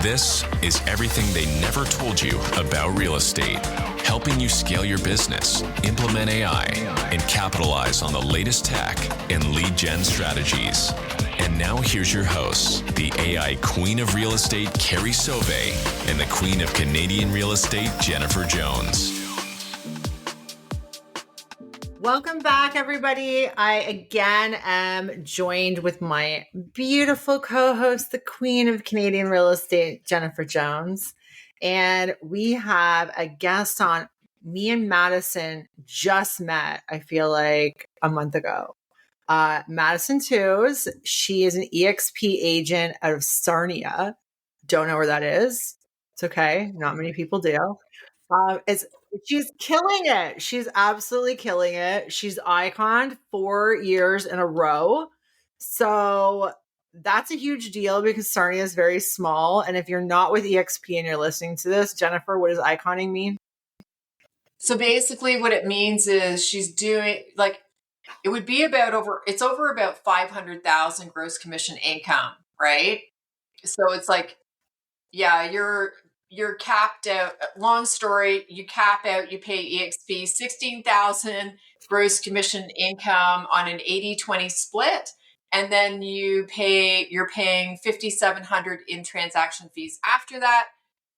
This is everything they never told you about real estate, helping you scale your business, implement AI, and capitalize on the latest tech and lead gen strategies. And now here's your hosts, the AI queen of real estate, Carrie Sauvé, and the queen of Canadian real estate, Jennifer Jones. Welcome back, everybody. I again am joined with my beautiful co-host, the queen of Canadian real estate, Jennifer Jones. And we have a guest on. Me and Madison just met, I feel like, a month ago. Madison Twose. She is an EXP agent out of Sarnia. Don't know where that is. It's okay. Not many people do. She's killing it. She's absolutely killing it. She's iconed 4 years in a row. So that's a huge deal because Sarnia is very small. And if you're not with EXP and you're listening to this, Jennifer, what does iconing mean? So basically what it means is she's doing it would be it's over about 500,000 gross commission income, right? So it's like, yeah, you're capped out. Long story, you cap out, you pay EXP 16,000 gross commission income on an 80-20 split. And then you're paying 5,700 in transaction fees after that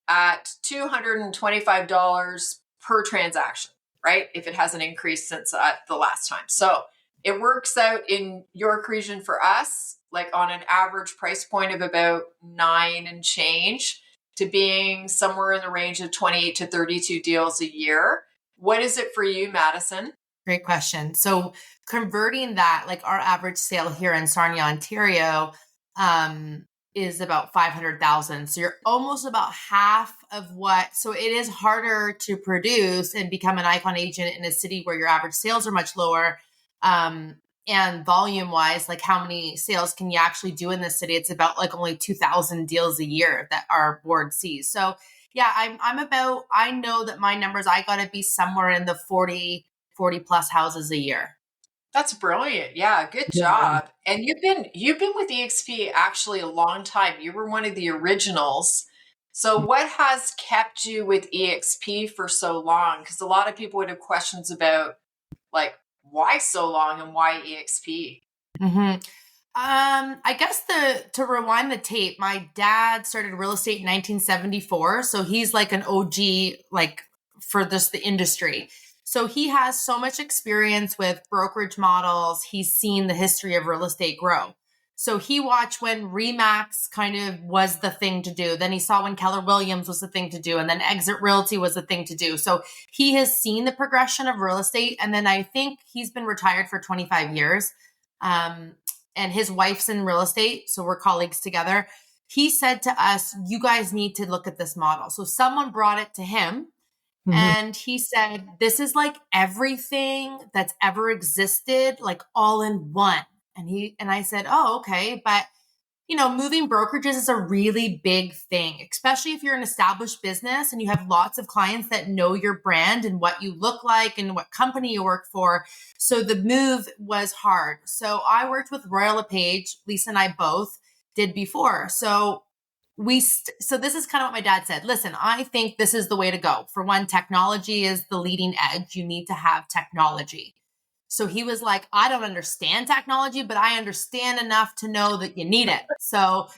at $225 per transaction, right? If it hasn't increased since the last time. So it works out in York region for us, like on an average price point of about 9 and change, to being somewhere in the range of 28 to 32 deals a year. What is it for you, Madison? Great question. So converting that, like our average sale here in Sarnia, Ontario, is about 500,000. So you're almost about half of so it is harder to produce and become an icon agent in a city where your average sales are much lower. And volume wise, like how many sales can you actually do in this city? It's about like only 2,000 deals a year that our board sees. So yeah, I know that my numbers, I got to be somewhere in the 40 plus houses a year. That's brilliant. Yeah, good job. And you've been with EXP actually a long time. You were one of the originals. So what has kept you with EXP for so long? Because a lot of people would have questions about like, why so long and why EXP? Mm-hmm. I guess to rewind the tape, my dad started real estate in 1974. So he's like an OG, like for the industry. So he has so much experience with brokerage models. He's seen the history of real estate grow. So he watched when RE/MAX kind of was the thing to do. Then he saw when Keller Williams was the thing to do. And then Exit Realty was the thing to do. So he has seen the progression of real estate. And then I think he's been retired for 25 years. And his wife's in real estate. So we're colleagues together. He said to us, you guys need to look at this model. So someone brought it to him. Mm-hmm. And he said, this is like everything that's ever existed, like all in one. And I said, oh, okay. But, moving brokerages is a really big thing, especially if you're an established business and you have lots of clients that know your brand and what you look like and what company you work for. So the move was hard. So I worked with Royal LePage, Lisa and I both did before. So so this is kind of what my dad said. Listen, I think this is the way to go. For one, technology is the leading edge. You need to have technology. So he was like, I don't understand technology, but I understand enough to know that you need it. So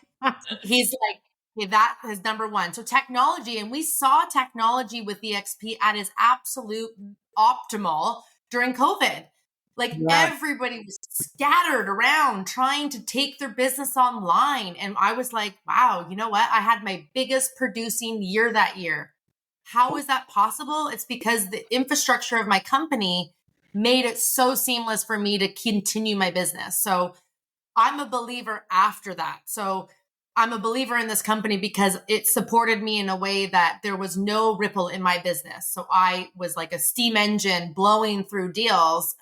he's like, okay, that is number one. So technology, and we saw technology with EXP at its absolute optimal during COVID. Like everybody was scattered around trying to take their business online. And I was like, wow, you know what? I had my biggest producing year that year. How is that possible? It's because the infrastructure of my company made it so seamless for me to continue my business. So I'm a believer after that. So I'm a believer in this company because it supported me in a way that there was no ripple in my business. So I was like a steam engine blowing through deals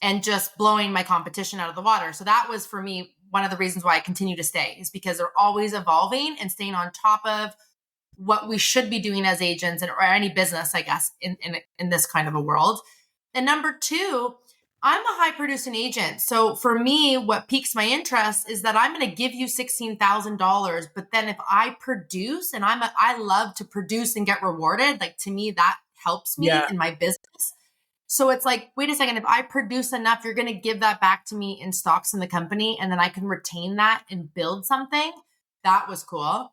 and just blowing my competition out of the water. So that was for me, one of the reasons why I continue to stay is because they're always evolving and staying on top of what we should be doing as agents or any business, I guess, in this kind of a world. And number two, I'm a high producing agent. So for me, what piques my interest is that I'm going to give you $16,000. But then if I produce and I love to produce and get rewarded, like to me, that helps me in my business. So it's like, wait a second, if I produce enough, you're going to give that back to me in stocks in the company. And then I can retain that and build something. That was cool.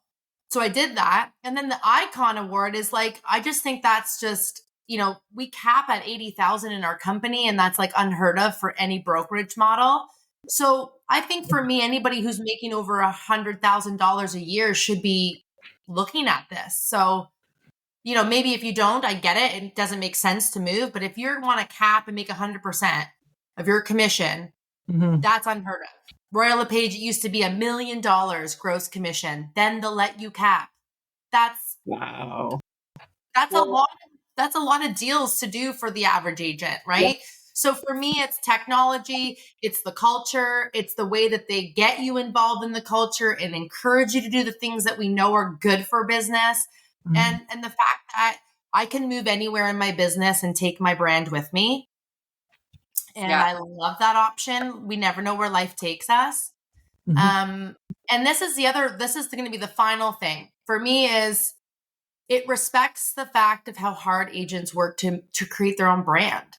So I did that. And then the Icon Award is like, I just think that's just, we cap at 80,000 in our company, and that's like unheard of for any brokerage model. So I think for me, anybody who's making over $100,000 a year should be looking at this. So, maybe if you don't, I get it. It doesn't make sense to move. But if you want to cap and make 100% of your commission, that's unheard of. Royal LePage, it used to be $1 million gross commission. Then they'll let you cap. Wow. That's a lot of deals to do for the average agent, right? Yeah. So for me, it's technology, it's the culture, it's the way that they get you involved in the culture and encourage you to do the things that we know are good for business. And the fact that I can move anywhere in my business and take my brand with me. And I love that option. We never know where life takes us. And this is going to be the final thing for me is it respects the fact of how hard agents work to create their own brand.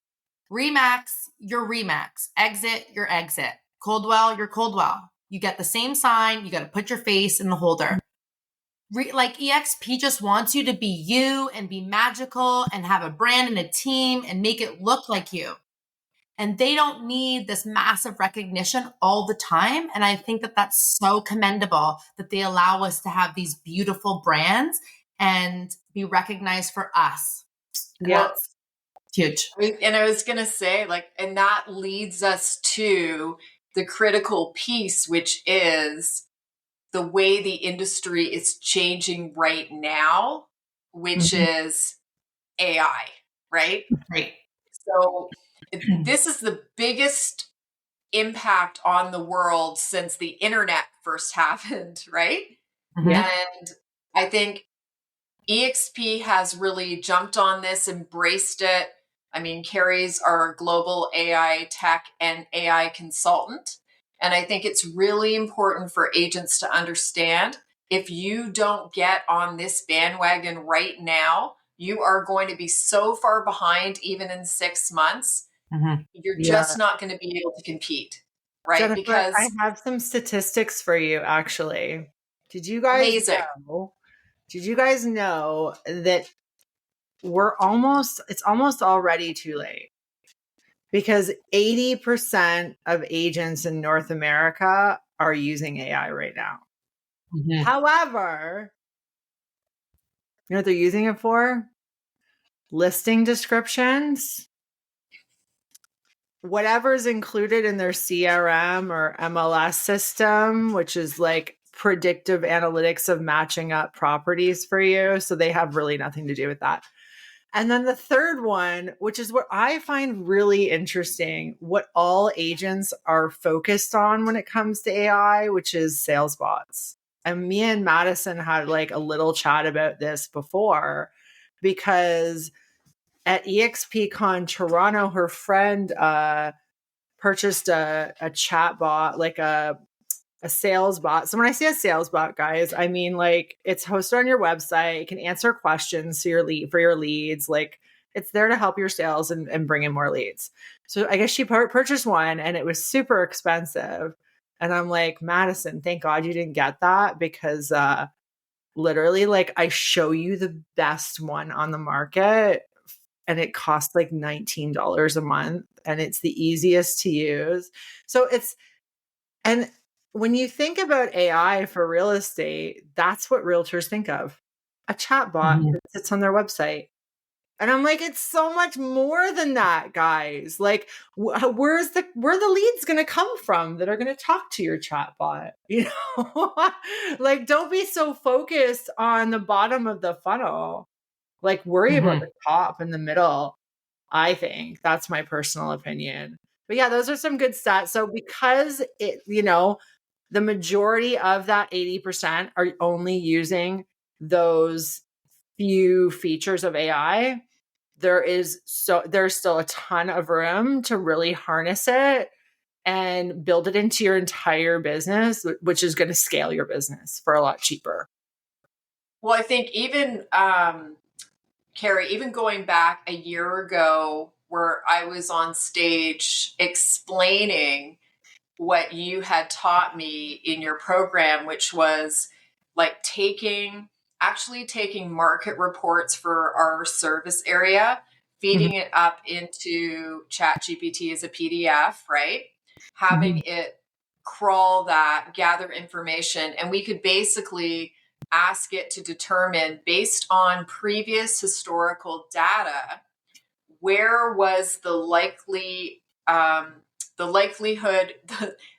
Remax, your Remax. Exit, your exit. Coldwell, your Coldwell. You get the same sign. You got to put your face in the holder. Like EXP just wants you to be you and be magical and have a brand and a team and make it look like you. And they don't need this massive recognition all the time. And I think that that's so commendable that they allow us to have these beautiful brands and be recognized for us. Yeah. That's huge. And I was going to say, and that leads us to the critical piece, which is the way the industry is changing right now, which is AI, right? Right. So this is the biggest impact on the world since the internet first happened, right? And I think EXP has really jumped on this, embraced it. I mean, Carrie's our global AI tech and AI consultant. And I think it's really important for agents to understand if you don't get on this bandwagon right now, you are going to be so far behind, even in 6 months. You're just not going to be able to compete, right? Jennifer, because I have some statistics for you, actually. Did you guys know that it's almost already too late? Because 80% of agents in North America are using AI right now. However, you know what they're using it for? Listing descriptions, whatever's included in their CRM or MLS system, which is like predictive analytics of matching up properties for you. So they have really nothing to do with that. And then the third one, which is what I find really interesting, what all agents are focused on when it comes to AI, which is sales bots. And me and Madison had like a little chat about this before, because at EXPCon Toronto, her friend purchased a chat bot, like a sales bot. So when I say a sales bot, guys, I mean like it's hosted on your website. It can answer questions for your leads. Like it's there to help your sales and bring in more leads. So I guess she purchased one and it was super expensive. And I'm like, Madison, thank God you didn't get that, because literally like I show you the best one on the market and it costs like $19 a month and it's the easiest to use. So and when you think about AI for real estate, that's what realtors think of. A chat bot that sits on their website. And I'm like, it's so much more than that, guys. Like, where are the leads going to come from that are going to talk to your chat bot? You know, like, don't be so focused on the bottom of the funnel. Like, worry about the top and the middle. I think that's my personal opinion. But yeah, those are some good stats. So because the majority of that 80% are only using those few features of AI, there's still a ton of room to really harness it and build it into your entire business, which is going to scale your business for a lot cheaper. Well, I think even, Carrie, even going back a year ago where I was on stage explaining what you had taught me in your program, which was like actually taking market reports for our service area, feeding it up into ChatGPT as a PDF, right? Having it crawl that, gather information, and we could basically ask it to determine, based on previous historical data, where was the likely the likelihood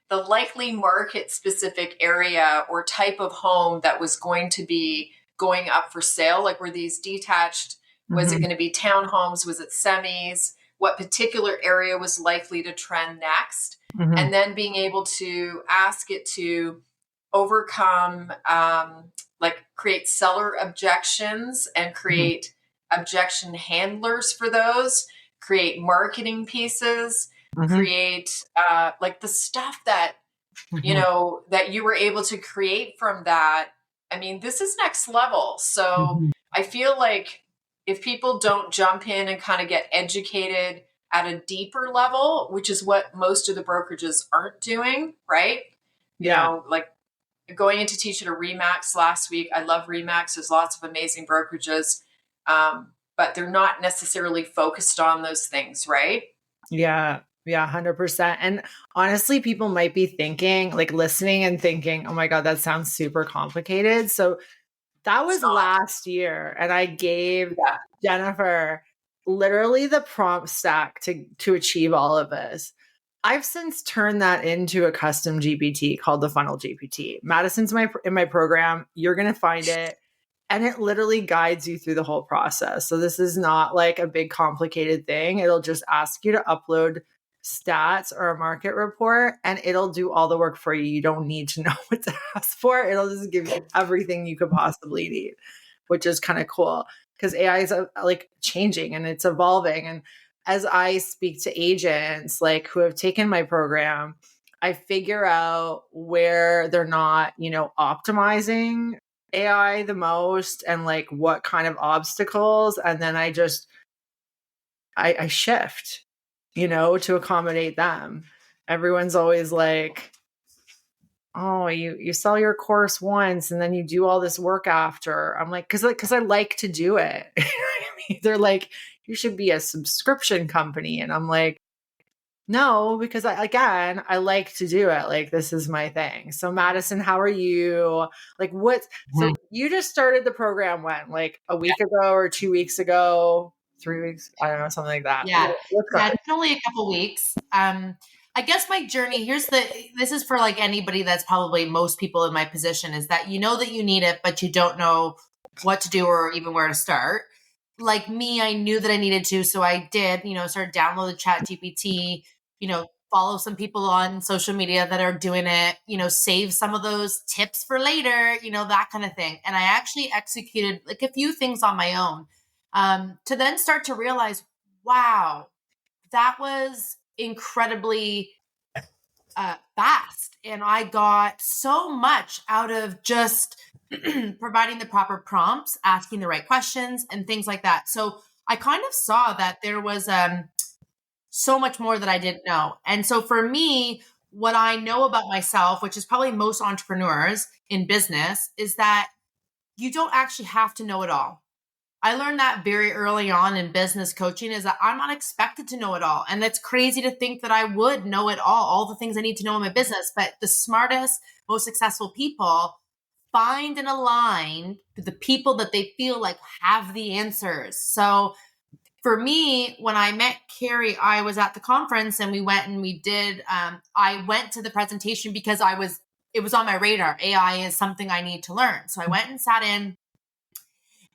the likely market specific area or type of home that was going to be going up for sale. Like, were these detached? Was it going to be townhomes? Was it semis? What particular area was likely to trend next? And then being able to ask it to overcome, create seller objections and create objection handlers for those, create marketing pieces, create the stuff that, that you were able to create from that. I mean, this is next level. So I feel like if people don't jump in and kind of get educated at a deeper level, which is what most of the brokerages aren't doing, right? You know, like going into teach at a Remax last week. I love Remax. There's lots of amazing brokerages, but they're not necessarily focused on those things, right? Yeah. Yeah, 100%. And honestly, people might be thinking, like listening and thinking, oh my God, that sounds super complicated. So that was last year. And I gave Jennifer literally the prompt stack to achieve all of this. I've since turned that into a custom GPT called the Funnel GPT. Madison's in my program. You're going to find it. And it literally guides you through the whole process. So this is not like a big complicated thing. It'll just ask you to upload stats or a market report, and it'll do all the work for you. You don't need to know what to ask for. It'll just give you everything you could possibly need, which is kind of cool because AI is like changing and it's evolving. And as I speak to agents like who have taken my program, I figure out where they're not, optimizing AI the most and like what kind of obstacles. And then I shift, to accommodate them. Everyone's always like, oh, you sell your course once and then you do all this work after. I'm like, because I like to do it. You know what I mean? They're like, you should be a subscription company. And I'm like, no, because I like to do it. Like, this is my thing. So Madison, how are you? Like so you just started the program when, like a week ago or 2 weeks ago, 3 weeks? I don't know, something like that. Yeah. Definitely a couple weeks. I guess my journey, this is for like anybody that's probably most people in my position, is that you know that you need it, but you don't know what to do or even where to start. Like me, I knew that I needed to. So I did, started downloading ChatGPT, follow some people on social media that are doing it, save some of those tips for later, that kind of thing. And I actually executed like a few things on my own to then start to realize, wow, that was incredibly fast. And I got so much out of just providing the proper prompts, asking the right questions and things like that. So I kind of saw that there was so much more that I didn't know. And so for me, what I know about myself, which is probably most entrepreneurs in business, is that you don't actually have to know it all. I learned that very early on in business coaching, is that I'm not expected to know it all. And that's crazy to think that I would know it all the things I need to know in my business. But the smartest, most successful people find and align with the people that they feel like have the answers. So for me, when I met Carrie, I was at the conference and we went and we did, I went to the presentation because it was on my radar. AI is something I need to learn. So I went and sat in,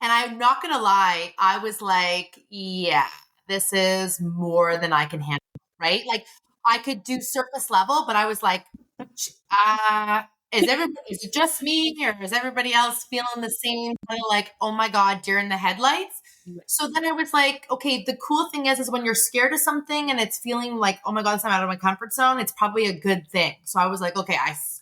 and I'm not going to lie, I was like, yeah, this is more than I can handle, right? Like I could do surface level, but I was like, is it just me, or is everybody else feeling the same kind of like, oh my God, deer in the headlights? So then I was like, okay, the cool thing is when you're scared of something and it's feeling like, oh my God, I'm out of my comfort zone, it's probably a good thing. So I was like, okay,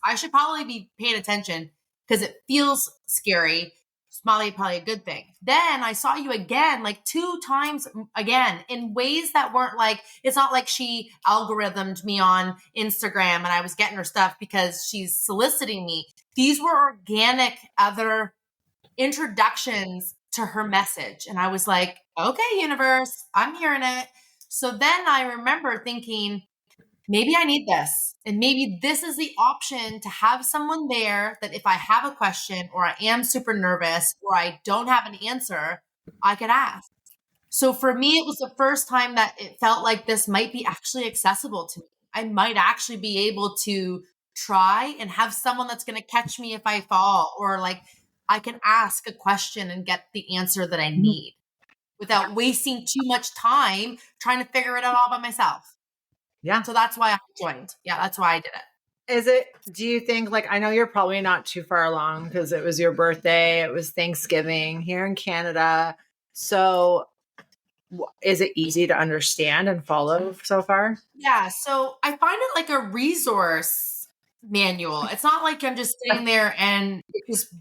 I should probably be paying attention because it feels scary. It's probably a good thing. Then I saw you again, like 2 times again, in ways that weren't like, it's not like she algorithmed me on Instagram and I was getting her stuff because she's soliciting me. These were organic other introductions to her message. And I was like, okay, universe, I'm hearing it. So then I remember thinking, maybe I need this. And maybe this is the option to have someone there that if I have a question or I am super nervous or I don't have an answer, I could ask. So for me, it was the first time that it felt like this might be actually accessible to me. I might actually be able to try and have someone that's going to catch me if I fall, or like I can ask a question and get the answer that I need without wasting too much time trying to figure it out all by myself. Yeah. So that's why I joined. Yeah, that's why I did it. Do you think, like, I know you're probably not too far along because it was your birthday, it was Thanksgiving here in Canada. So is it easy to understand and follow so far? Yeah. So I find it like a resource manual. It's not like I'm just sitting there and it's just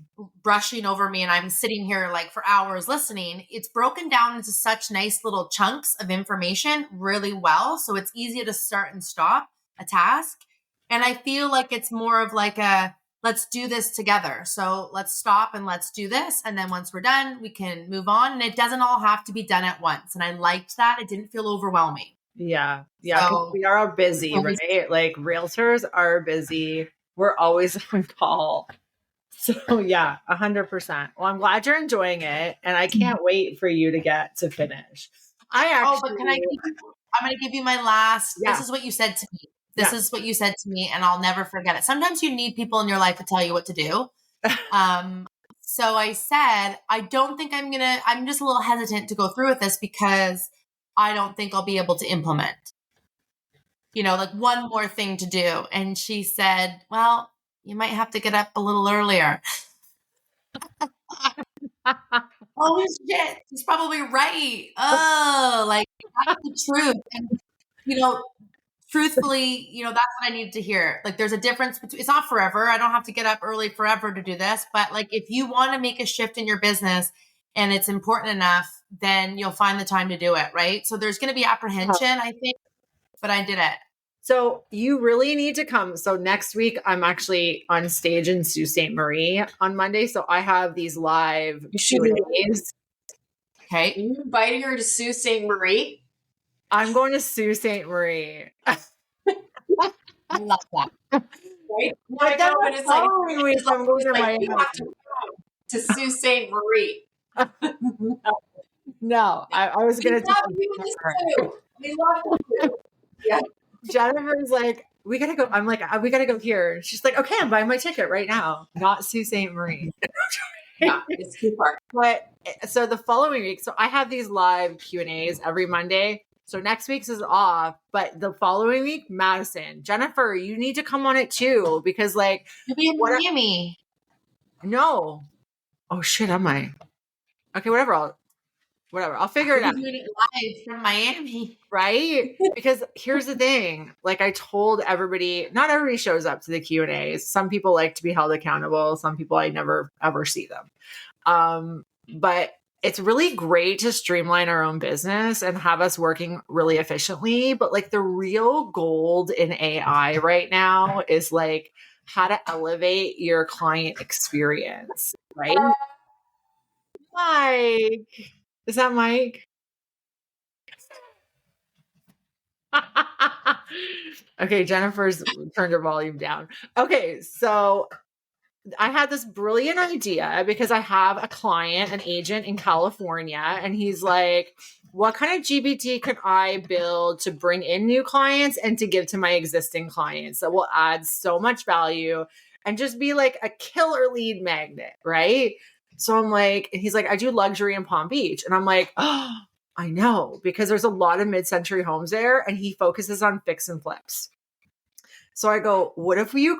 brushing over me and I'm sitting here like for hours listening. It's broken down into such nice little chunks of information really well. So it's easy to start and stop a task. And I feel like it's more of like let's do this together. So let's stop and let's do this. And then once we're done, we can move on. And it doesn't all have to be done at once. And I liked that. It didn't feel overwhelming. Yeah. Yeah. So, we are all busy, right? Like realtors are busy. We're always on call. So yeah, 100%. Well, I'm glad you're enjoying it. And I can't wait for you to get to finish. But I'm going to give you my last, this is what you said to me. This is what you said to me, and I'll never forget it. Sometimes you need people in your life to tell you what to do. So I said, I'm just a little hesitant to go through with this because I don't think I'll be able to implement, like one more thing to do. And she said, well, you might have to get up a little earlier. Oh shit. She's probably right. Oh, like that's the truth. And, truthfully, that's what I needed to hear. Like there's a difference between, it's not forever. I don't have to get up early forever to do this. But like if you want to make a shift in your business and it's important enough, then you'll find the time to do it. Right. So there's going to be apprehension, I think, but I did it. So you really need to come. So next week, I'm actually on stage in Sault Ste. Marie on Monday. So I have these live Q&As. Okay. Are you inviting her to Sault Ste. Marie? I'm going to Sault Ste. Marie. I love that. Right? But then the following week, I'm going to Miami. To Sault Ste. Marie. No, I was going to tell you. We love you. Yeah. Jennifer's like, we got to go. I'm like, we got to go here. She's like, okay, I'm buying my ticket right now. Not Sault Ste. Marie. Yeah, it's too far. But so the following week, so I have these live Q&As every Monday. So next week's is off, but the following week, Madison, Jennifer, you need to come on it too because like you'll be in Miami. No. Oh shit, am I? Okay, whatever. I'll figure it out. Doing it live from Miami, right? Because here's the thing: like I told everybody, not everybody shows up to the Q&As. Some people like to be held accountable. Some people I never ever see them. But it's really great to streamline our own business and have us working really efficiently. But like the real gold in AI right now is like how to elevate your client experience, right? Mike, is that Mike? Okay, Jennifer's turned her volume down. Okay, so I had this brilliant idea because I have a client, an agent in California, and he's like, what kind of GPT could I build to bring in new clients and to give to my existing clients that will add so much value and just be like a killer lead magnet, right? So I'm like, and he's like, I do luxury in Palm Beach. And I'm like, oh, I know, because there's a lot of mid-century homes there and he focuses on fix and flips. So I go, what if we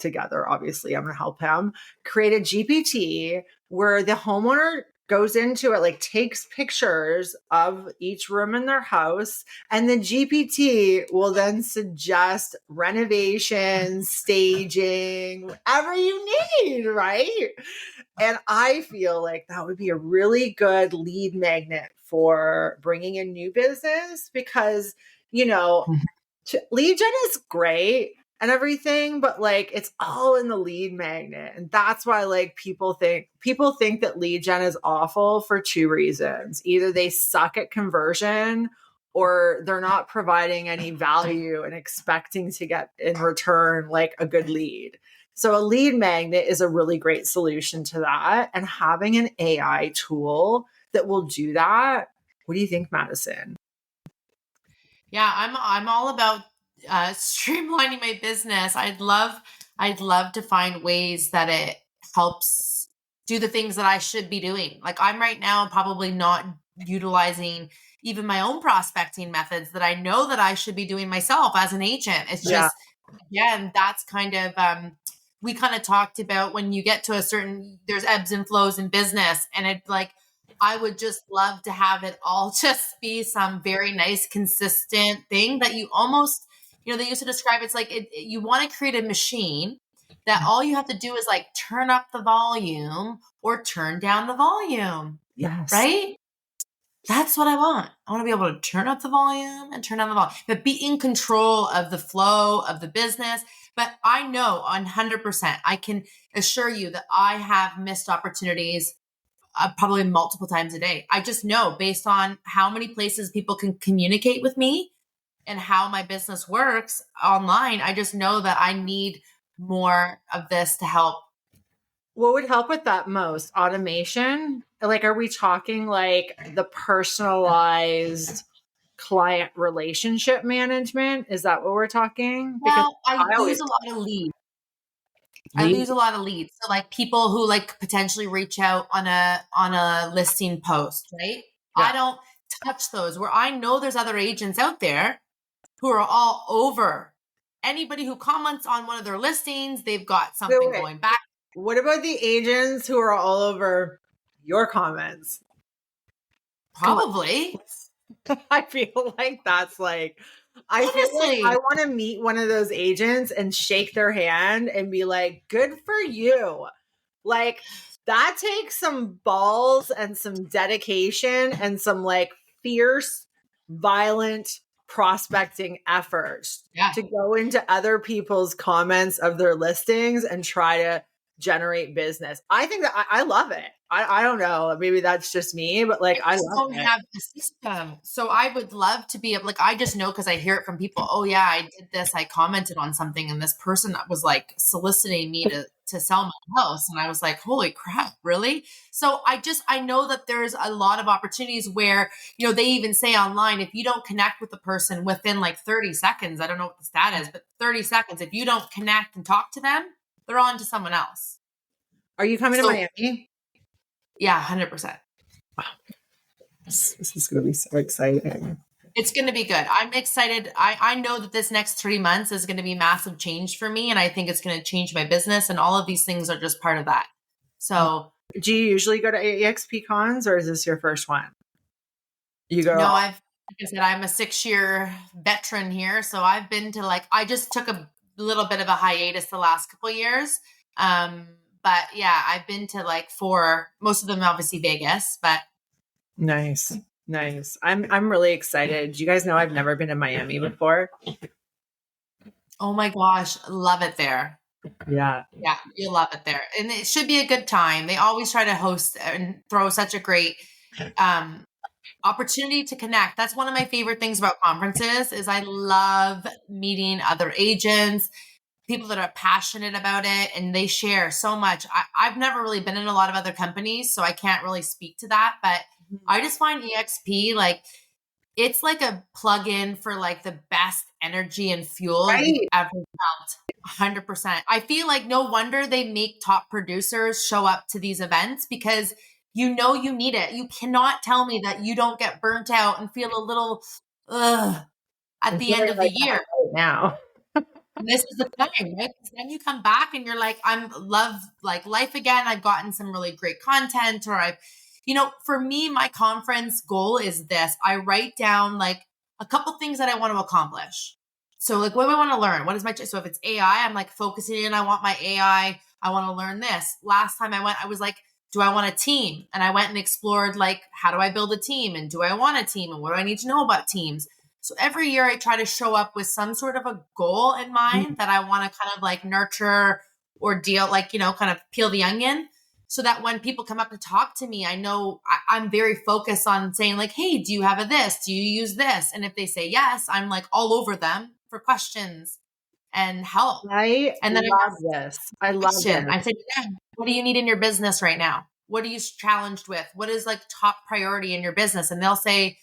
together, obviously, I'm going to help him, create a GPT where the homeowner goes into it, like takes pictures of each room in their house, and the GPT will then suggest renovations, staging, whatever you need, right? And I feel like that would be a really good lead magnet for bringing in new business because, lead gen is great and everything, but like it's all in the lead magnet. And that's why like people think that lead gen is awful for two reasons. Either they suck at conversion or they're not providing any value and expecting to get in return like a good lead. So a lead magnet is a really great solution to that. And having an AI tool that will do that. What do you think, Madison? Yeah, I'm all about streamlining my business. I'd love to find ways that it helps do the things that I should be doing. Like I'm right now probably not utilizing even my own prospecting methods that I know that I should be doing myself as an agent. It's just, again, that's kind of, we kind of talked about when you get to a certain, there's ebbs and flows in business, and it like, I would just love to have it all just be some very nice, consistent thing that you almost, they used to describe it's like you want to create a machine that all you have to do is like turn up the volume or turn down the volume. Yes. Right? That's what I want. I want to be able to turn up the volume and turn down the volume, but be in control of the flow of the business. But I know 100%, I can assure you that I have missed opportunities probably multiple times a day. I just know based on how many places people can communicate with me and how my business works online. I just know that I need more of this to help. What would help with that most? Automation? Like, are we talking like the personalized client relationship management? Is that what we're talking? Well, I lose a lot of leads. I lose a lot of leads. So like people who like potentially reach out on a listing post, right? Yeah. I don't touch those, where I know there's other agents out there who are all over. Anybody who comments on one of their listings, they've got something going back. What about the agents who are all over your comments? Probably. I feel like that's like, I feel like I want to meet one of those agents and shake their hand and be like, good for you. Like that takes some balls and some dedication and some like fierce, violent prospecting efforts to go into other people's comments of their listings and try to generate business. I think that I love it. I don't know. Maybe that's just me, but like I love it. Have the system. So I would love to be like, I just know because I hear it from people. Oh yeah, I did this. I commented on something and this person was like soliciting me to sell my house. And I was like, holy crap, really? So I know that there's a lot of opportunities where, they even say online, if you don't connect with the person within like 30 seconds, I don't know what the stat is, but 30 seconds, if you don't connect and talk to them, they're on to someone else. Are you coming to Miami? Yeah, 100%. Wow. This is going to be so exciting. It's going to be good. I'm excited. I know that this next 3 months is going to be massive change for me. And I think it's going to change my business. And all of these things are just part of that. So do you usually go to EXP cons or is this your first one? You go? No, like I said, I'm a 6-year veteran here. So I've been to I just took a little bit of a hiatus the last couple of years. But yeah, I've been to 4, most of them obviously Vegas, but. Nice. I'm really excited. Do you guys know I've never been to Miami before? Oh my gosh. Love it there. Yeah. Yeah. You love it there. And it should be a good time. They always try to host and throw such a great, opportunity to connect. That's one of my favorite things about conferences is I love meeting other agents, people that are passionate about it, and they share so much. I've never really been in a lot of other companies, so I can't really speak to that, but I just find EXP, it's like a plug-in for the best energy and fuel you've ever felt. 100%. I feel like no wonder they make top producers show up to these events because you need it. You cannot tell me that you don't get burnt out and feel a little at the end of the year. Right now. And this is the time, right? Because then you come back and you're like, I'm love life again. I've gotten some really great content, or I've For me, my conference goal is this. I write down like a couple things that I want to accomplish. So like, what do I want to learn? What is so if it's AI, I'm like focusing in, I want my AI. I want to learn this. Last time I went, I was like, do I want a team? And I went and explored like, how do I build a team? And do I want a team? And what do I need to know about teams? So every year I try to show up with some sort of a goal in mind that I want to kind of like nurture or deal, like, kind of peel the onion so that when people come up to talk to me, I know I'm very focused on saying like, hey, do you have a this? Do you use this? And if they say yes, I'm like all over them for questions and help. And then love this. I love it. I said, yeah, what do you need in your business right now? What are you challenged with? What is like top priority in your business? And they'll say,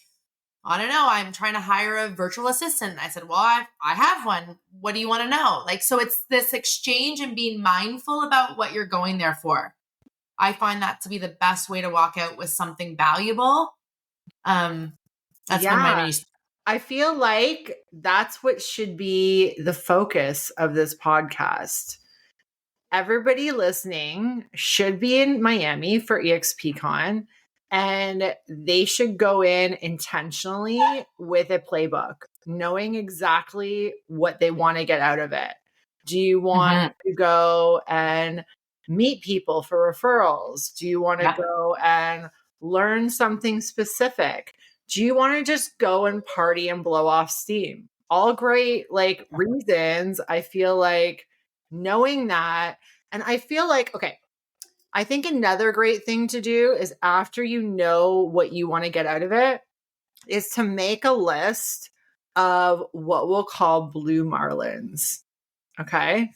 I don't know, I'm trying to hire a virtual assistant. I said, well, I have one. What do you want to know? Like, so it's this exchange and being mindful about what you're going there for. I find that to be the best way to walk out with something valuable. That's been my main. I feel like that's what should be the focus of this podcast. Everybody listening should be in Miami for EXPCon, and they should go in intentionally with a playbook, knowing exactly what they want to get out of it. Do you want to go and meet people for referrals? Do you want to go and learn something specific? Do you want to just go and party and blow off steam? All great, like reasons. I feel like knowing that, and I feel like, okay, I think another great thing to do is after you know what you want to get out of it, is to make a list of what we'll call blue marlins. Okay.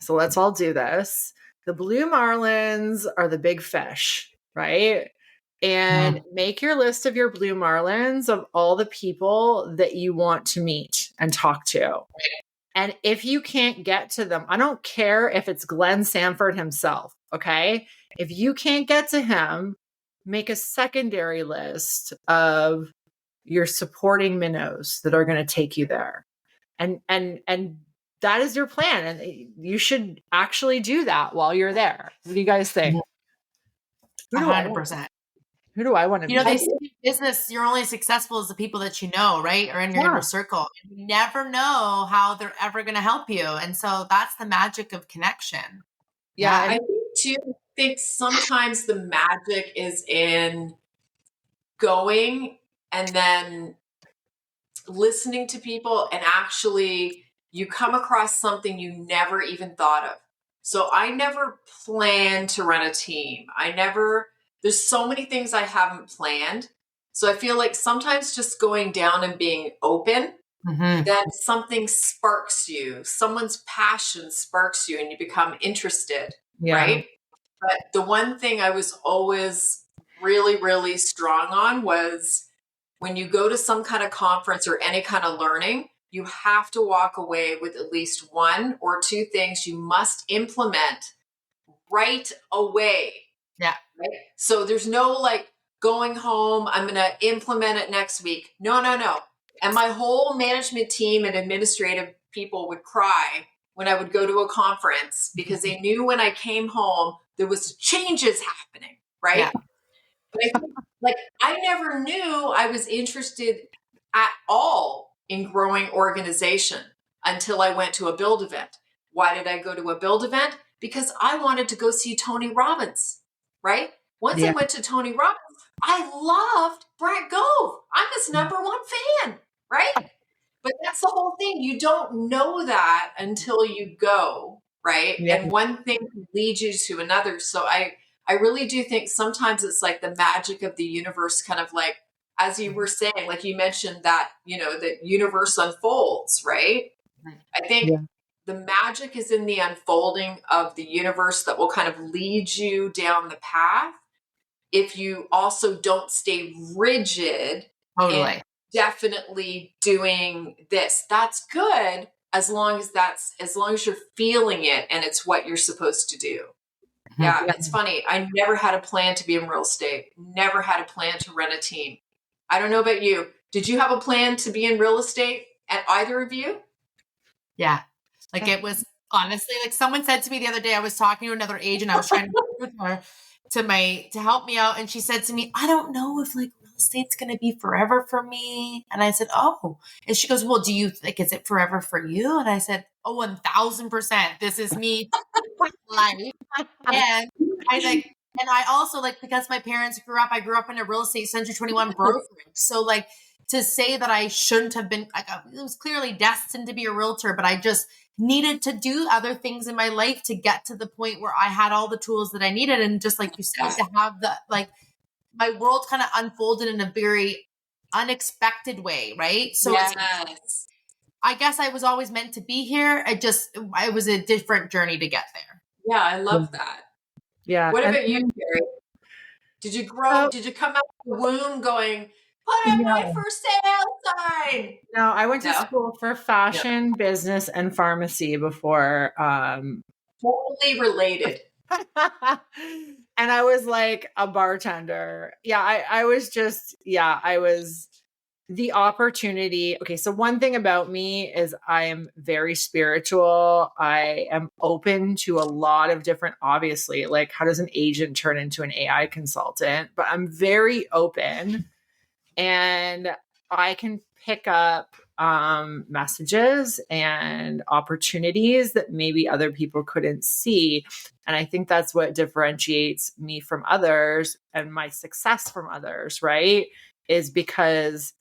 So let's all do this. The blue marlins are the big fish, right? And make your list of your blue marlins of all the people that you want to meet and talk to. And if you can't get to them, I don't care if it's Glenn Sanford himself, okay? If you can't get to him, make a secondary list of your supporting minnows that are going to take you there. And that is your plan. And you should actually do that while you're there. What do you guys think? 100%. Who do I want to be? They say in business, you're only successful as the people that you know, right? Or in your inner circle. You never know how they're ever going to help you. And so that's the magic of connection. Yeah. I think sometimes the magic is in going and then listening to people, and actually you come across something you never even thought of. So I never planned to run a team. There's so many things I haven't planned. So I feel like sometimes just going down and being open, then something sparks you. Someone's passion sparks you and you become interested, right? But the one thing I was always really, really strong on was when you go to some kind of conference or any kind of learning, you have to walk away with at least one or two things you must implement right away. Yeah. Right? So there's no like going home, I'm going to implement it next week. No. And my whole management team and administrative people would cry when I would go to a conference because they knew when I came home, there was changes happening. Right. Yeah. But I think, like, I never knew I was interested at all in growing organization until I went to a build event. Why did I go to a build event? Because I wanted to go see Tony Robbins. Right? Once I went to Tony Robbins, I loved Brett Gove. I'm his number one fan, right? But that's the whole thing. You don't know that until you go, right? Yeah. And one thing leads you to another. So I really do think sometimes it's like the magic of the universe, kind of like, as you were saying, like you mentioned that, the universe unfolds, right? I think the magic is in the unfolding of the universe that will kind of lead you down the path if you also don't stay rigid. Totally. And definitely doing this. That's good as long as you're feeling it and it's what you're supposed to do. Yeah, it's funny. I never had a plan to be in real estate. Never had a plan to run a team. I don't know about you. Did you have a plan to be in real estate at either of you? Yeah. Like it was honestly, like someone said to me the other day, I was talking to another agent. I was trying to recruit her. to help me out. And she said to me, I don't know if like real estate's going to be forever for me. And I said, oh, and she goes, well, do you think, is it forever for you? And I said, oh, 1000%. This is me. Life. And I like, and I also like, because my parents I grew up in a real estate Century 21 brokerage. So like to say that I shouldn't have been, like, it was clearly destined to be a realtor, but I just needed to do other things in my life to get to the point where I had all the tools that I needed. And just like you said, to have the, like, my world kind of unfolded in a very unexpected way. Right. So Yes. I guess I was always meant to be here. It was a different journey to get there. Yeah, I love that. Yeah. What about you, Carrie? Did you come out of the womb going, put up my for sale sign? No, I went to school for fashion, business, and pharmacy before. Totally related. And I was like a bartender. Yeah, I was just, I was the opportunity. Okay, so one thing about me is I am very spiritual. I am open to a lot of different, obviously, like how does an agent turn into an AI consultant? But I'm very open and I can pick up messages and opportunities that maybe other people couldn't see. And I think that's what differentiates me from others and my success from others, right? Is because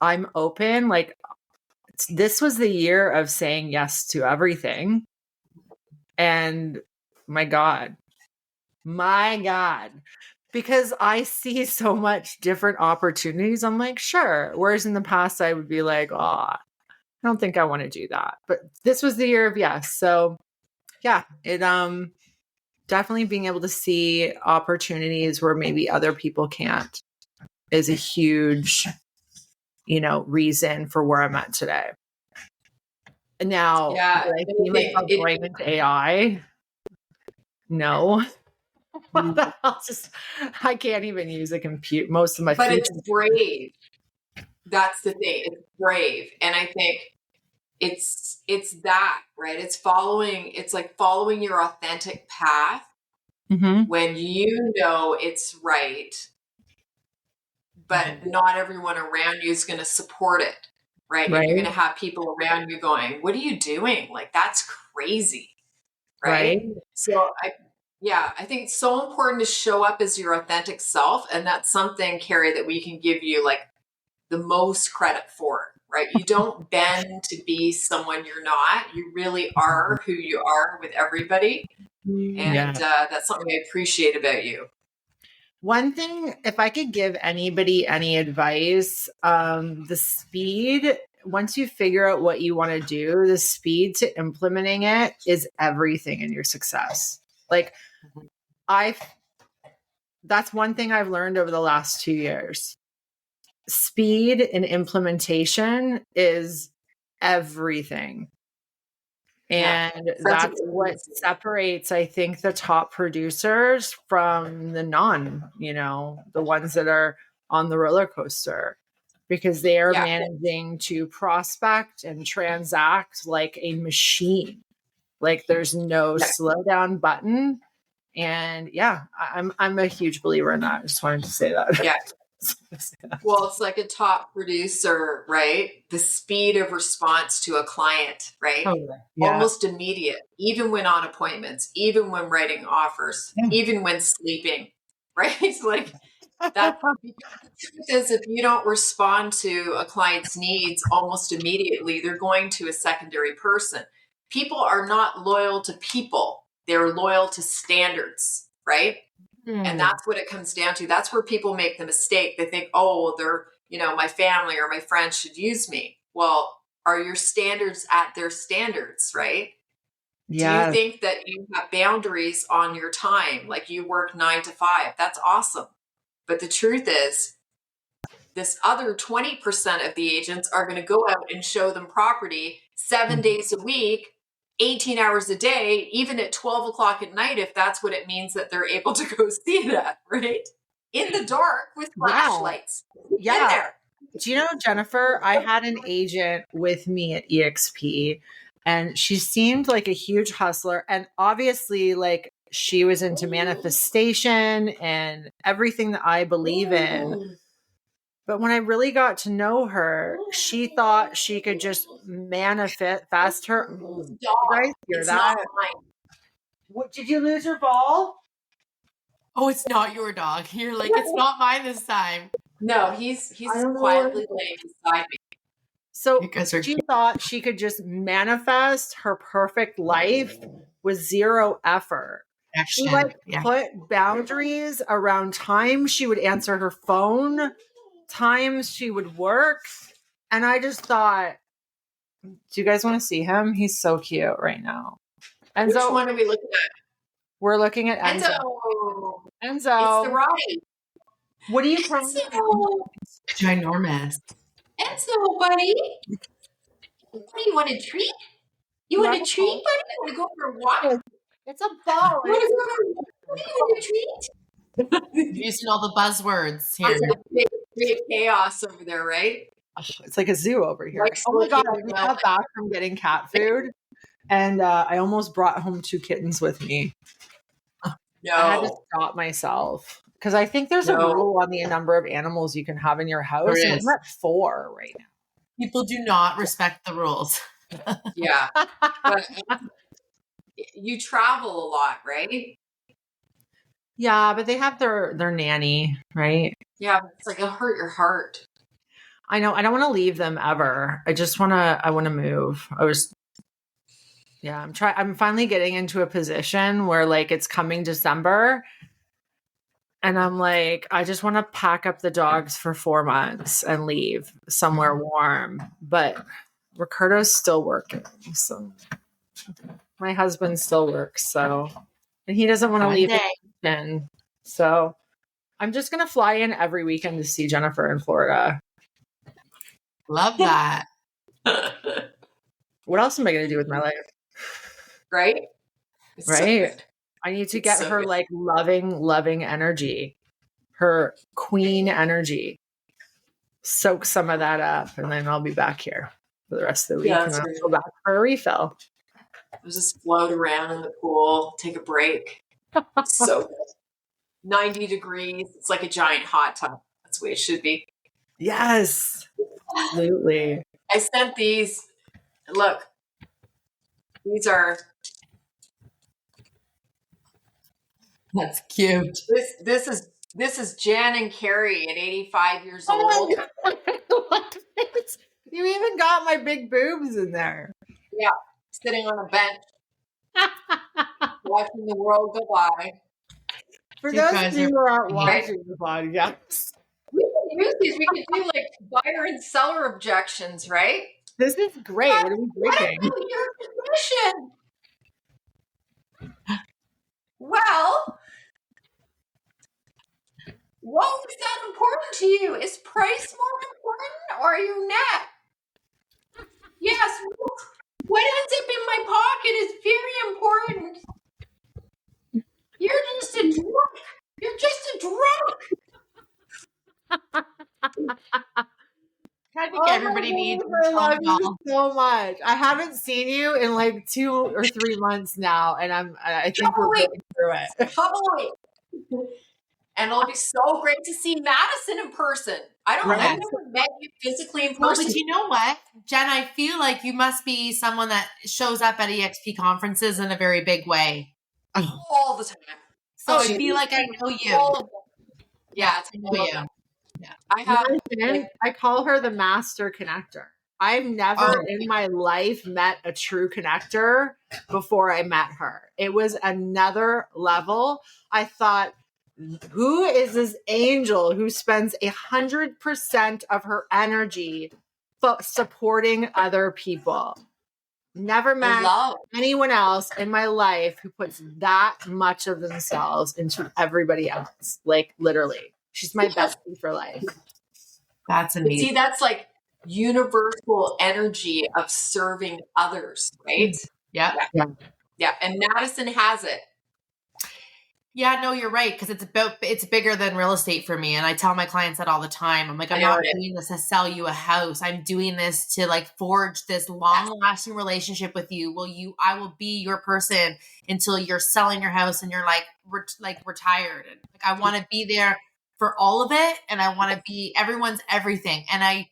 I'm open. Like this was the year of saying yes to everything. And my God, because I see so much different opportunities. I'm like, sure. Whereas in the past, I would be like, oh, I don't think I want to do that. But this was the year of yes. So yeah, it definitely being able to see opportunities where maybe other people can't is a huge, reason for where I'm at today. Now, Yeah, I see myself going into AI. No. I can't even use a computer. Most of my But it's brave. That's the thing. It's brave. And I think it's that, right? It's like following your authentic path when you know it's right, but not everyone around you is going to support it, right? You're going to have people around you going, what are you doing? Like, that's crazy, right? So I think it's so important to show up as your authentic self. And that's something, Carrie, that we can give you like the most credit for, right? You don't bend to be someone you're not. You really are who you are with everybody. And that's something I appreciate about you. One thing, if I could give anybody any advice, the speed, once you figure out what you want to do, the speed to implementing it is everything in your success. Like that's one thing I've learned over the last 2 years. Speed and implementation is everything. And that's what separates, I think, the top producers from the the ones that are on the roller coaster, because they are managing to prospect and transact like a machine. Like there's no slow down button. And I'm a huge believer in that. I just wanted to say that. Yeah. Well, it's like a top producer, right? The speed of response to a client, right? Almost immediate, even when on appointments, even when writing offers, even when sleeping, right? It's like that. Because if you don't respond to a client's needs almost immediately, they're going to a secondary person. People are not loyal to people. They're loyal to standards, right? And that's what it comes down to. That's where people make the mistake. They think, oh, they're, my family or my friends should use me. Well, are your standards at their standards, right? Yeah. Do you think that you have boundaries on your time? Like you work 9 to 5. That's awesome. But the truth is, this other 20% of the agents are going to go out and show them property 7 days a week, 18 hours a day, even at 12 o'clock at night, if that's what it means that they're able to go see that, right? In the dark with flashlights. Yeah. In there. Do you know, Jennifer, I had an agent with me at EXP and she seemed like a huge hustler. And obviously, like, she was into manifestation and everything that I believe in. But when I really got to know her, she thought she could just manifest her. Dog. Guys hear It's that? not mine. What, did you lose your ball? Oh, it's not your dog. You're like, it's not mine this time. No, he's I don't know quietly laying beside me. So You guys are she thought she could just manifest her perfect life with zero effort. She action. put boundaries around time she would answer her phone, times she would work. And I just thought, do you guys want to see him? He's so cute right now. And Which so one are we looking at? we're looking at Enzo. Enzo. It's Enzo, the Roddy. what are you crying Enzo. Ginormous. Enzo, buddy. What do you want a treat? You want a treat, buddy? You want to go for a walk? It's a ball. You want to go for a walk? Buddy? You want a treat? Using all the buzzwords here. It's like big chaos over there, right? It's like a zoo over here. Like Oh my God, I looking just got back from getting cat food and I almost brought home 2 kittens with me. No. I had to stop myself because I think there's a rule on the number of animals you can have in your house. There And is. I'm at 4 right now. People do not respect the rules. Yeah. But you travel a lot, right? Yeah, but they have their nanny, right? Yeah, but it's like it'll hurt your heart. I know. I don't want to leave them ever. I want to move. I'm finally getting into a position where like it's coming December and I'm like, I just want to pack up the dogs for 4 months and leave somewhere warm. But Ricardo's still working. So my husband still works. So, and he doesn't want to leave again. So I'm just going to fly in every weekend to see Jennifer in Florida. Love that. What else am I going to do with my life? Right? It's so Right. good. I need to It's get so her good. like loving energy, her queen energy. Soak some of that up, and then I'll be back here for the rest of the week. Yeah, and that's I'll right. go back for a refill. I'll just float around in the pool, take a break. It's so good. 90 degrees. It's like a giant hot tub. That's the way it should be. Yes, absolutely. I sent these. Look, these are. That's cute. This is Jan and Carrie at 85 years Oh old. my God. You even got my big boobs in there. Yeah, sitting on a bench, watching the world go by. For You those guys of you who aren't Right. watching the podcast, We can use these. We can do like buyer and seller objections, right? this is great. What are we What drinking? about your commission? Well, what was that important to you? Is price more important or are you net? Yes, what ends up in my pocket is very important. You're just a drunk. You're just a drunk. I think everybody needs I love you alcohol. so much. I haven't seen you in like 2 or 3 months now, and I think we're going through it. Totally. And it'll be so great to see Madison in person. I've Right. never met you physically in Well, person. but you know what, Jen? I feel like you must be someone that shows up at EXP conferences in a very big way. all the time. So I she- feel like I know you. All of them. Yeah, it's I know you. I have. Madison, I call her the master connector. I've never in my life met a true connector before I met her. It was another level. I thought, who is this angel who spends 100% of her energy supporting other people? Never met love. anyone else in my life who puts that much of themselves into everybody else. Like literally, she's my bestie for life. That's But amazing. see, that's like universal energy of serving others, right? Yeah. Yeah. And Madison has it. Yeah, no, you're right. Cause it's bigger than real estate for me. And I tell my clients that all the time. I'm like, I'm not doing this to sell you a house. I'm doing this to like forge this long lasting relationship with you. I will be your person until you're selling your house and you're like, retired. And like, I want to be there for all of it. And I want to be everyone's everything. And I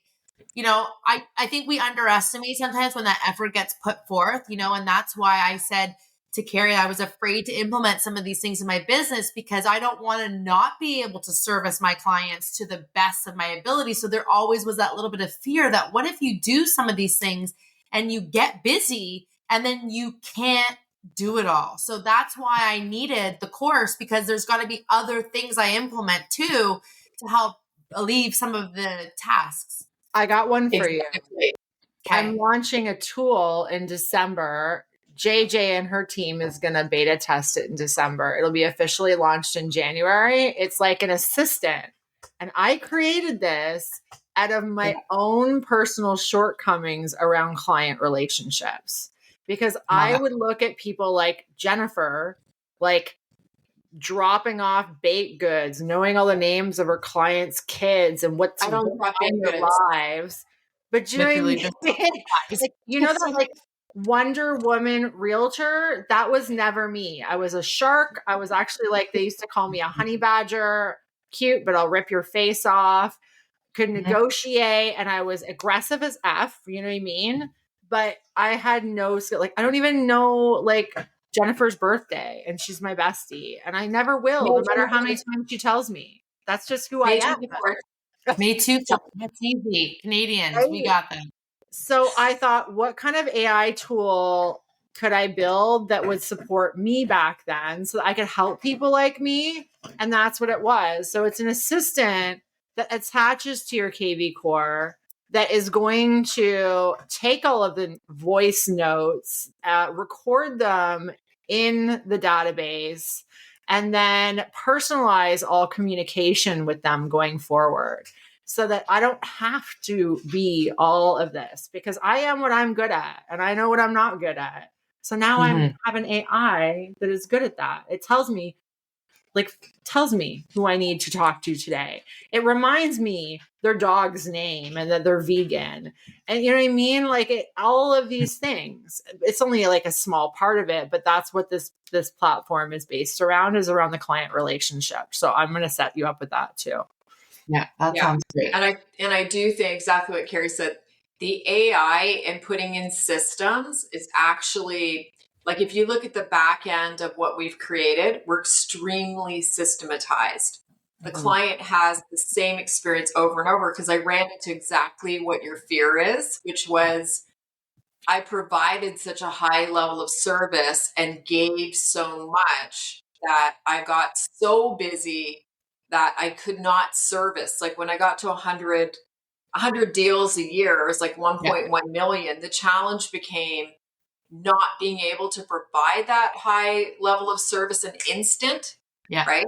think we underestimate sometimes when that effort gets put forth, and that's why I said to Carrie, I was afraid to implement some of these things in my business because I don't want to not be able to service my clients to the best of my ability. So there always was that little bit of fear that what if you do some of these things and you get busy and then you can't do it all. So that's why I needed the course, because there's got to be other things I implement too to help alleviate some of the tasks. I got one for you. Okay. I'm launching a tool in December. JJ and her team is going to beta test it in December. It'll be officially launched in January. It's like an assistant. And I created this out of my own personal shortcomings around client relationships, because I would look at people like Jennifer, like dropping off baked goods, knowing all the names of her clients' kids and what's in their lives. But you know what I mean? Like, that like Wonder Woman realtor, that was never me. I was a shark. I was actually like, they used to call me a honey badger. Cute, but I'll rip your face off. Could negotiate, and I was aggressive as F, you know what I mean? But I had no skill. Like, I don't even know like Jennifer's birthday, and she's my bestie, and I never will, no matter how many times she tells me. That's just who I am. Me too. That's easy. Canadians, right? We got them. So I thought, what kind of AI tool could I build that would support me back then so that I could help people like me? And that's what it was. So it's an assistant that attaches to your KV Core that is going to take all of the voice notes, record them in the database, and then personalize all communication with them going forward, so that I don't have to be all of this, because I am what I'm good at and I know what I'm not good at. So now I have an AI that is good at that. It tells me who I need to talk to today. It reminds me their dog's name and that they're vegan. And you know what I mean? Like all of these things, it's only like a small part of it, but that's what this platform is based around, is around the client relationship. So I'm going to set you up with that too. Yeah, that sounds great. And I do think exactly what Carrie said. The AI and putting in systems is actually, like, if you look at the back end of what we've created, we're extremely systematized. The client has the same experience over and over, because I ran into exactly what your fear is, which was I provided such a high level of service and gave so much that I got so busy that I could not service. Like when I got to 100 deals a year, it was like 1.1 million. The challenge became not being able to provide that high level of service an instant. Yeah. Right.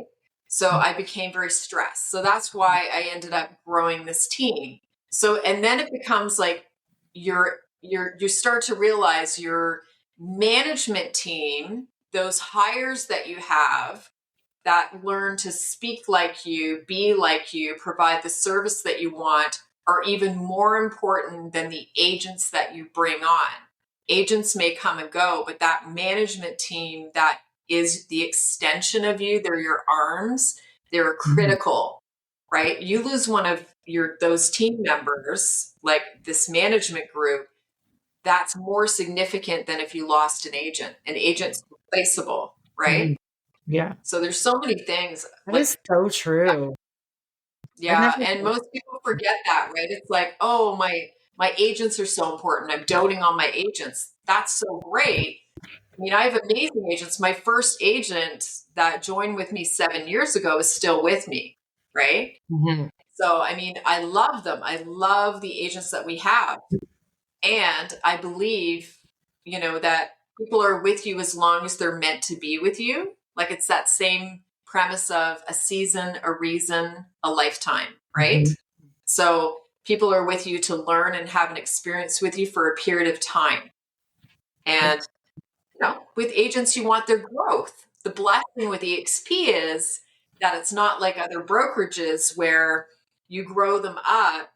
So I became very stressed. So that's why I ended up growing this team. So, and then it becomes like you start to realize your management team, those hires that you have that learn to speak like you, be like you, provide the service that you want, are even more important than the agents that you bring on. Agents may come and go, but that management team that is the extension of you, they're your arms, they're critical, right? You lose one of those team members, like this management group, that's more significant than if you lost an agent. An agent's replaceable, right? Yeah. So there's so many things. That is so true. Yeah. And most people forget that, right? It's like, oh, my agents are so important. I'm doting on my agents. That's so great. I mean, I have amazing agents. My first agent that joined with me 7 years ago is still with me, right? So, I mean, I love them. I love the agents that we have. And I believe, that people are with you as long as they're meant to be with you. Like it's that same premise of a season, a reason, a lifetime, right? So people are with you to learn and have an experience with you for a period of time. And with agents, you want their growth. the blessing with EXP is that it's not like other brokerages where you grow them up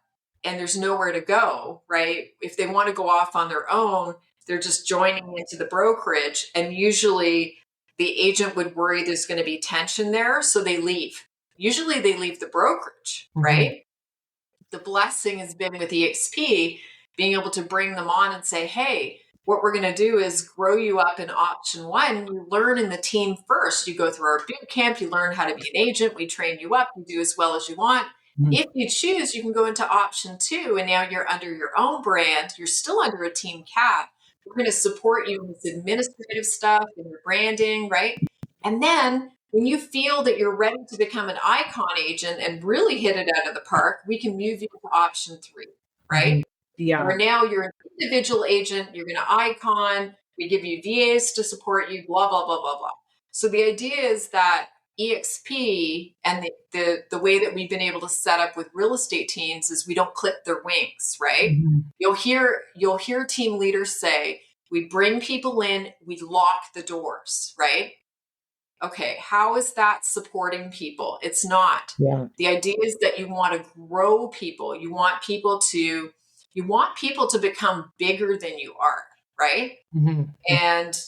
and there's nowhere to go, right? If they want to go off on their own, they're just joining into the brokerage. And usually the agent would worry there's going to be tension there. So they leave. Usually they leave the brokerage, right? The blessing has been with EXP being able to bring them on and say, hey, what we're going to do is grow you up in option 1. You learn in the team first. You go through our boot camp. You learn how to be an agent. We train you up. You do as well as you want. If you choose, you can go into option 2, and now you're under your own brand. You're still under a team cap. We're going to support you with administrative stuff and your branding, right? And then when you feel that you're ready to become an icon agent and really hit it out of the park, we can move you to option 3, right? Yeah. Or now you're an individual agent, you're going to icon, we give you VAs to support you, blah, blah, blah, blah, blah. So the idea is that EXP and the way that we've been able to set up with real estate teams is we don't clip their wings, right? You'll hear team leaders say, we bring people in, we lock the doors, right? Okay, how is that supporting people? It's not. Yeah. The idea is that you want to grow people. You want people to become bigger than you are, right? And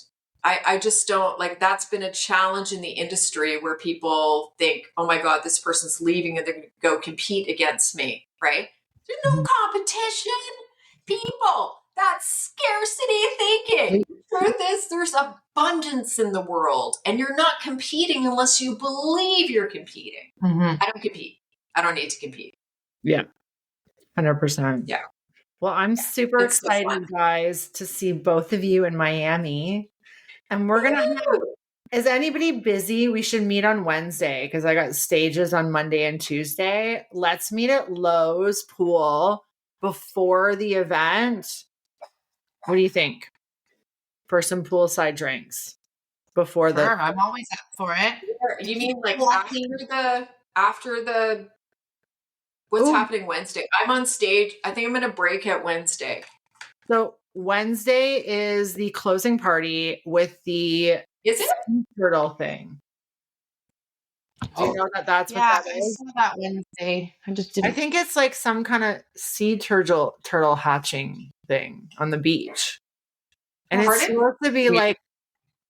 I just don't, like, that's been a challenge in the industry where people think, oh my God, this person's leaving and they're going to go compete against me, right? There's no competition. People, that's scarcity thinking. The truth is there's abundance in the world and you're not competing unless you believe you're competing. I don't compete. I don't need to compete. Yeah. 100%. Yeah. Well, I'm super It's so excited, fun. guys, to see both of you in Miami. And we're going to have, is anybody busy? We should meet on Wednesday because I got stages on Monday and Tuesday. Let's meet at Lowe's Pool before the event. What do you think? For some poolside drinks before the. Sure, I'm always up for it. You mean like after the what's happening Wednesday? I'm on stage. I think I'm going to break out Wednesday. So Wednesday is the closing party with the Is it? turtle thing. Do you know that that's what that I is? saw that Wednesday. I just didn't. I think it's like some kind of sea turtle hatching thing on the beach. And it's supposed to be like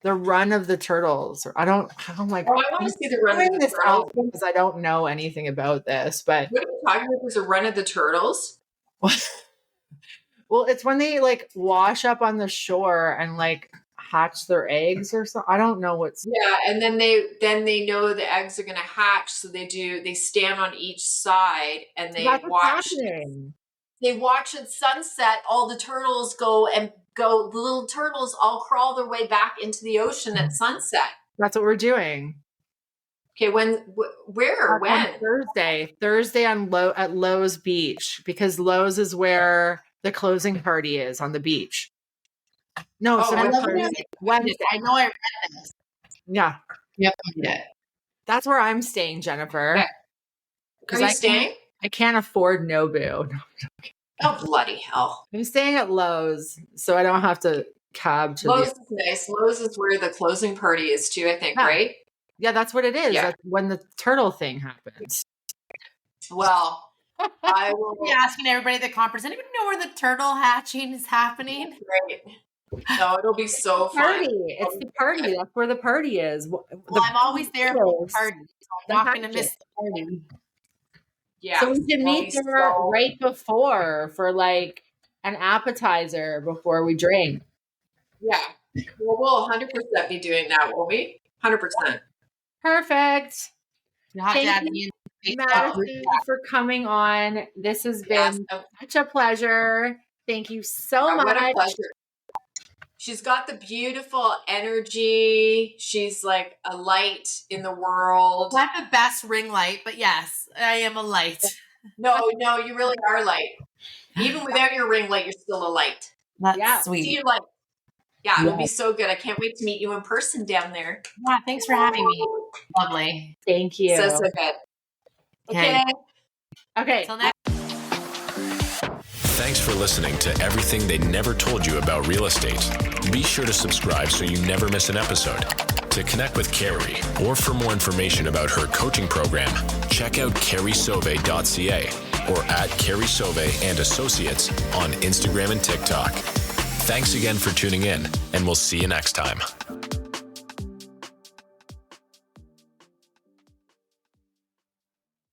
the run of the turtles. Or I'm like, I want to see the run of the turtles because I don't know anything about this. But what are you talking about? There's a run of the turtles. Well, it's when they like wash up on the shore and like hatch their eggs or something. I don't know what's. Yeah, and then they know the eggs are going to hatch, so they stand on each side and they watch. They watch at sunset. All the turtles the little turtles all crawl their way back into the ocean at sunset. That's what we're doing. Okay, when? Thursday at Lowe's Beach, because Lowe's is where the closing party is on the beach. No, so Wednesday. I know I read this. Yeah. Yep, I did. That's where I'm staying, Jennifer. Okay. Are you staying? I can't afford Nobu. Oh, bloody hell. I'm staying at Lowe's, so I don't have to cab to Lowe's is nice. Lowe's is where the closing party is too, I think, right? Yeah, that's what it is. Yeah. That's when the turtle thing happens. Well, I will be asking everybody at the conference, anybody know where the turtle hatching is happening? Right. No, it'll be so fun. It's the party. That's where the party is. Well, I'm always there for the party, so I'm not going to miss the party. Yeah. So we can meet there right before for like an appetizer before we drink. Yeah. Well, we'll 100% be doing that, won't we? 100%. Perfect. Thank you, Madison, for coming on. This has been such a pleasure. Thank you so much. What a pleasure. She's got the beautiful energy. She's like a light in the world. Not the best ring light, but yes, I am a light. No, you really are light. Even without your ring light, you're still a light. That's sweet. See you light. Yeah, it'll be so good. I can't wait to meet you in person down there. Yeah, thanks for having me. Lovely. Thank you. So good. Okay. Till next. Thanks for listening to Everything They Never Told You About Real Estate. Be sure to subscribe so you never miss an episode. To connect with Carrie or for more information about her coaching program, check out carriesove.ca or at Carrie Sove and Associates on Instagram and TikTok. Thanks again for tuning in, and we'll see you next time.